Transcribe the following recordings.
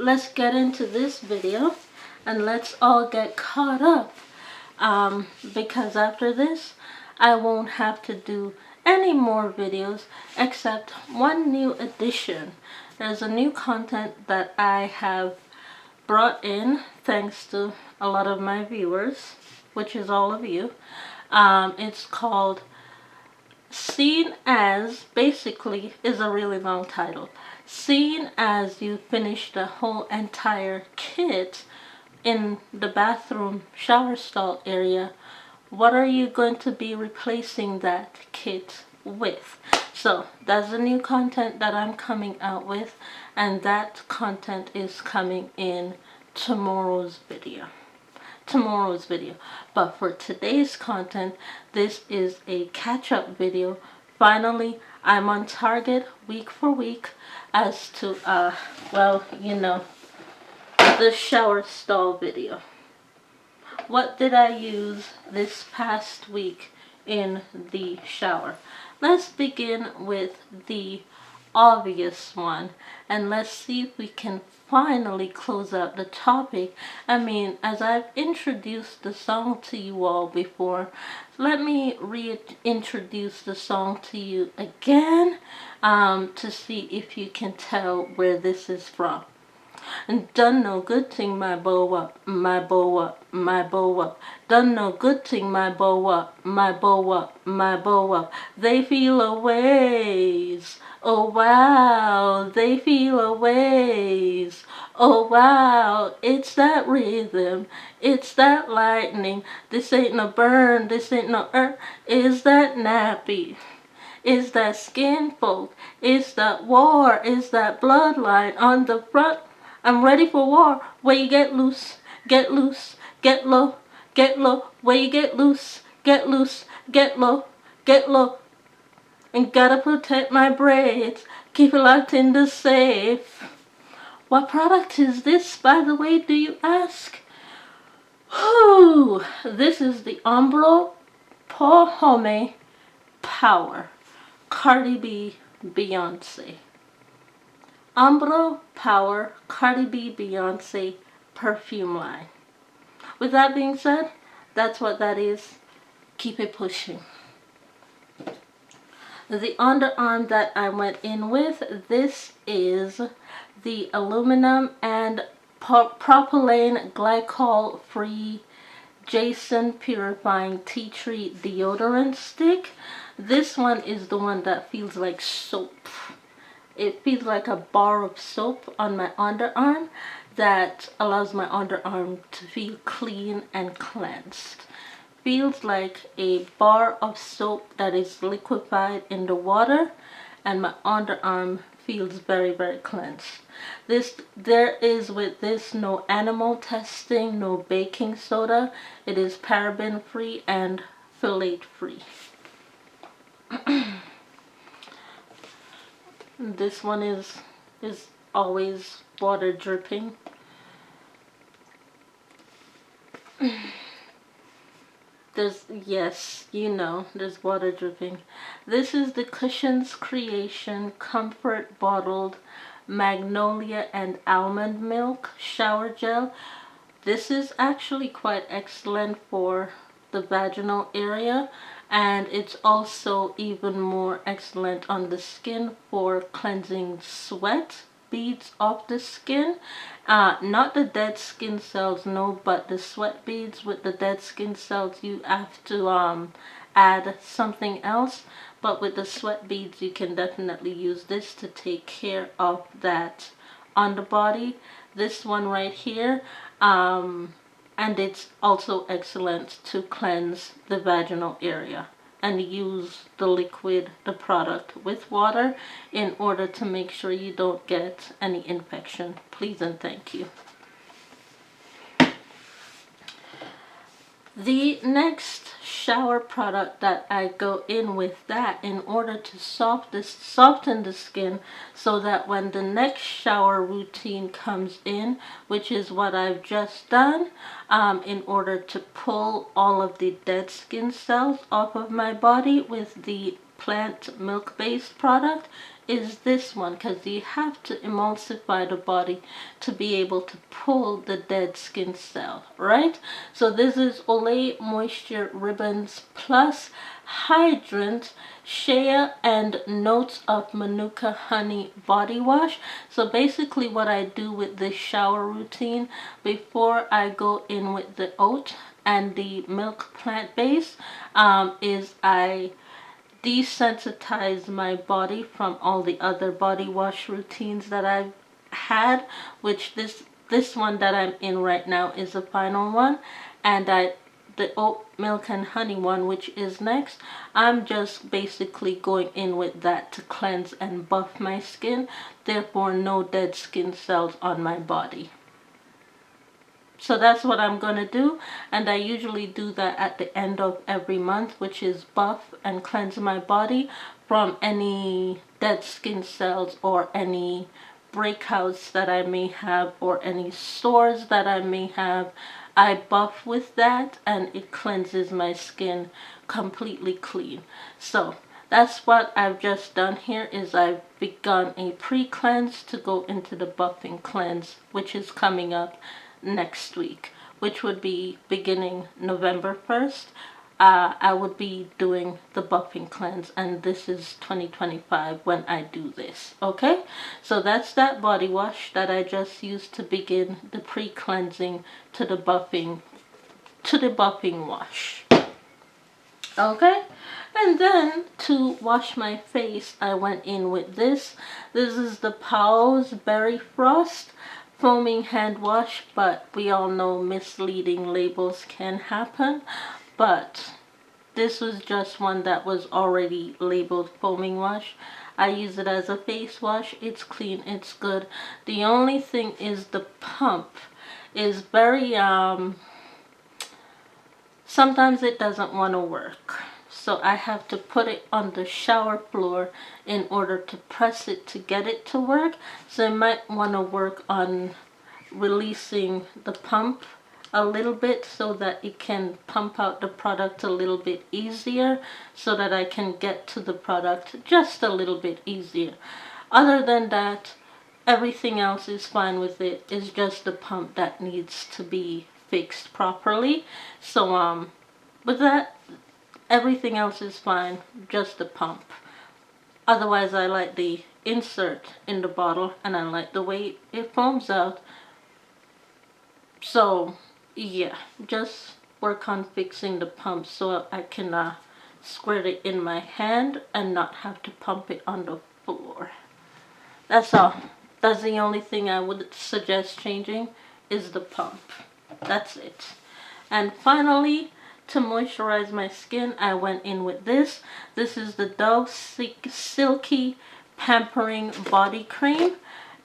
let's get into this video and let's all get caught up. Because after this, I won't have to do any more videos except one new addition. There's a new content that I have brought in thanks to a lot of my viewers, which is all of you. It's called Seen As, basically is a really long title. Seen as you finish the whole entire kit in the bathroom shower stall area, what are you going to be replacing that kit with? So that's the new content that I'm coming out with, and that content is coming in tomorrow's video. But for today's content, this is a catch-up video. Finally, I'm on target week for week as to well, you know, the shower stall video. What did I use this past week in the shower? Let's begin with the obvious one, and let's see if we can finally close out the topic. I mean, as I've introduced the song to you all before, let me reintroduce the song to you again to see if you can tell where this is from. And done no good thing, my bow up, my bow up, my bow up. Done no good thing, my bow up, my bow up, my bow up. They feel a ways. Oh wow, they feel a ways. Oh wow, it's that rhythm, it's that lightning. This ain't no burn, this ain't no is that nappy. Is that skin folk, is that war, is that bloodline on the front. I'm ready for war. Where you get loose, get loose, get low, where you get loose, get loose, get low, get low. And gotta protect my braids, keep it locked in the safe. What product is this, by the way, do you ask? Whew, this is the Umbro Pour Homme Power Cardi B Beyonce. Umbro Power Cardi B Beyonce perfume line. With that being said, that's what that is. Keep it pushing. The underarm that I went in with, this is the aluminum and propylene glycol free Jason Purifying Tea Tree deodorant stick. This one is the one that feels like soap. It feels like a bar of soap on my underarm that allows my underarm to feel clean and cleansed. Feels like a bar of soap that is liquefied in the water, and my underarm feels very, very cleansed. There is with this no animal testing, no baking soda. It is paraben free and phthalate free. This one is always water dripping. Yes, you know, there's water dripping. This is the Cushions Creation Comfort Bottled Magnolia and Almond Milk Shower Gel. This is actually quite excellent for the vaginal area, and it's also even more excellent on the skin for cleansing sweat beads off the skin. Not the dead skin cells, no, but the sweat beads with the dead skin cells, you have to add something else. But with the sweat beads, you can definitely use this to take care of that on the body. This one right here, and it's also excellent to cleanse the vaginal area. And use the liquid, the product, with water in order to make sure you don't get any infection. Please and thank you. The next shower product that I go in with that in order to soften the skin so that when the next shower routine comes in, which is what I've just done, in order to pull all of the dead skin cells off of my body with the plant milk based product is this one, because you have to emulsify the body to be able to pull the dead skin cell, right? So this is Olay Moisture Ribbons Plus Hydrant Shea and Notes of Manuka Honey Body Wash. So basically what I do with this shower routine before I go in with the oat and the milk plant base is I desensitize my body from all the other body wash routines that I've had, which this one that I'm in right now is the final one, and the oat milk and honey one, which is next, I'm just basically going in with that to cleanse and buff my skin, therefore no dead skin cells on my body. So that's what I'm going to do, and I usually do that at the end of every month, which is buff and cleanse my body from any dead skin cells or any breakouts that I may have or any sores that I may have. I buff with that and it cleanses my skin completely clean. So that's what I've just done here, is I've begun a pre-cleanse to go into the buffing cleanse, which is coming up next week, which would be beginning November 1st. I would be doing the buffing cleanse, and this is 2025 when I do this. Okay, so that's that body wash that I just used to begin the pre-cleansing to the buffing wash. Okay, and then to wash my face, I went in with this. This is the Powell's Berry Frost foaming hand wash, but we all know misleading labels can happen, but this was just one that was already labeled foaming wash. I use it as a face wash. It's clean, it's good. The only thing is the pump is very sometimes it doesn't want to work, so I have to put it on the shower floor in order to press it to get it to work. So I might want to work on releasing the pump a little bit so that it can pump out the product a little bit easier, so that I can get to the product just a little bit easier. Other than that, everything else is fine with it. It's just the pump that needs to be fixed properly. So with that, everything else is fine, just the pump. Otherwise, I like the insert in the bottle and I like the way it foams out. So yeah, just work on fixing the pump so I can squirt it in my hand and not have to pump it on the floor. That's all. That's the only thing I would suggest changing, is the pump. That's it. And finally, to moisturize my skin, I went in with this. This is the Dove Silky Pampering Body Cream,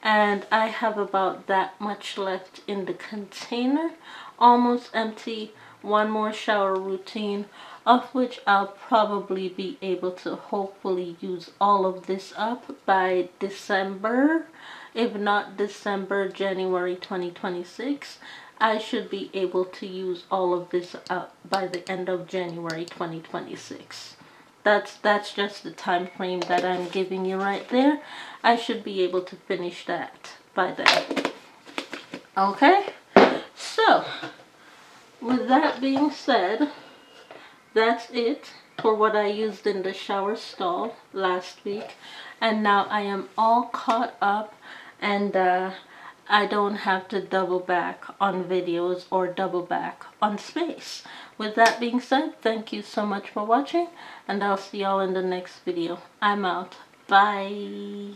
and I have about that much left in the container, almost empty. One more shower routine, of which I'll probably be able to hopefully use all of this up by December. If not December, January 2026. I should be able to use all of this up by the end of January 2026. That's just the time frame that I'm giving you right there. I should be able to finish that by then. Okay, so with that being said, that's it for what I used in the shower stall last week, and now I am all caught up, and I don't have to double back on videos or double back on space. With that being said, thank you so much for watching, and I'll see y'all in the next video. I'm out. Bye.